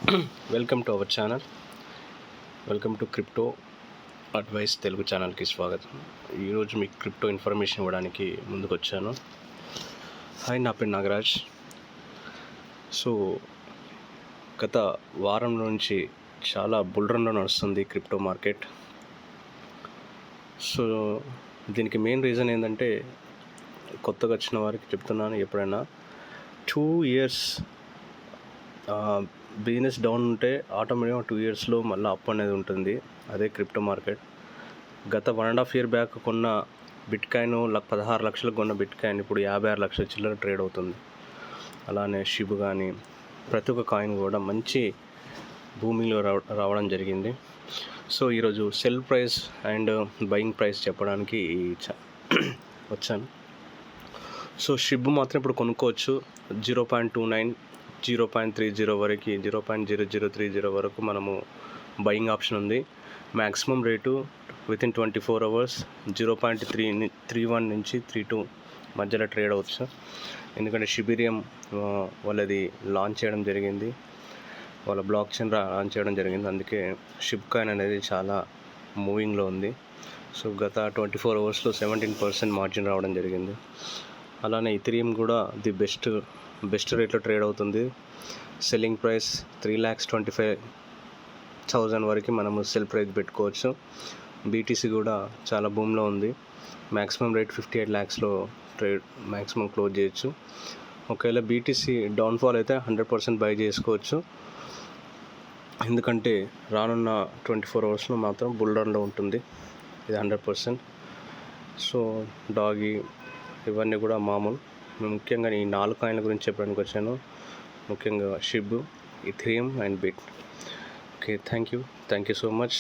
Welcome to our channel. Welcome to crypto advice Telugu ఛానల్కి స్వాగతం. ఈరోజు మీకు క్రిప్టో ఇన్ఫర్మేషన్ ఇవ్వడానికి ముందుకు వచ్చాను. హాయ్, నా పేరు నాగరాజ్. సో గత వారం నుంచి చాలా బుల్ రన్లో నడుస్తుంది క్రిప్టో మార్కెట్. సో దీనికి మెయిన్ రీజన్ ఏంటంటే, కొత్తగా వచ్చిన వారికి చెప్తున్నాను, ఎప్పుడైనా 2 years బిజినెస్ డౌన్ ఉంటే ఆటోమేటిక్గా 2 yearsలో మళ్ళీ అప్ అనేది ఉంటుంది. అదే క్రిప్టో మార్కెట్. గత 1.5 year బ్యాక్ కొన్న బిట్కాయిన్ 16 లక్షలకు కొన్న బిట్కాయిన్ ఇప్పుడు 56 లక్షల చిల్లర ట్రేడ్ అవుతుంది. అలానే షిబ్ కానీ ప్రతి ఒక్క కాయిన్ కూడా మంచి భూమిలో రావడం జరిగింది. సో ఈరోజు cell price and buying price చెప్పడానికి వచ్చాను. సో షిబ్ మాత్రం ఇప్పుడు కొనుక్కోవచ్చు. 0.29, 0.30 వరకు, 0.0030 వరకు మనము బయింగ్ ఆప్షన్ ఉంది. మ్యాక్సిమం రేటు వితిన్ 24 hours 0.31 నుంచి 32 మధ్యలో ట్రేడ్ అవచ్చు. ఎందుకంటే షిబిరియం వాళ్ళది లాంచ్ చేయడం జరిగింది, వాళ్ళ బ్లాక్ చైన్ లాంచ్ చేయడం జరిగింది. అందుకే షిబ్ కాయిన్ అనేది చాలా మూవింగ్లో ఉంది. సో గత 24 hours 17% మార్జిన్ రావడం జరిగింది. అలానే ఇథీరియం కూడా ది బెస్ట్ రేట్లో ట్రేడ్ అవుతుంది. సెల్లింగ్ ప్రైస్ 3,25,000 వరకు మనము సెల్ ప్రైస్ పెట్టుకోవచ్చు. బీటీసీ కూడా చాలా భూమిలో ఉంది. మ్యాక్సిమం రేట్ 58 lakhsలో ట్రేడ్ మ్యాక్సిమం క్లోజ్ చేయొచ్చు. ఒకవేళ బీటీసీ డౌన్ఫాల్ అయితే 100% బై చేసుకోవచ్చు. ఎందుకంటే రానున్న 24 hours మాత్రం బుల్ రన్లో ఉంటుంది ఇది 100%. సో డాగి ఇవన్నీ కూడా మామూలు. ముఖ్యంగా ఈ 4 కాయిన్ల గురించి చెప్పడానికి వచ్చాను, ముఖ్యంగా SHIB, Ethereum and bit. Okay, thank you so much.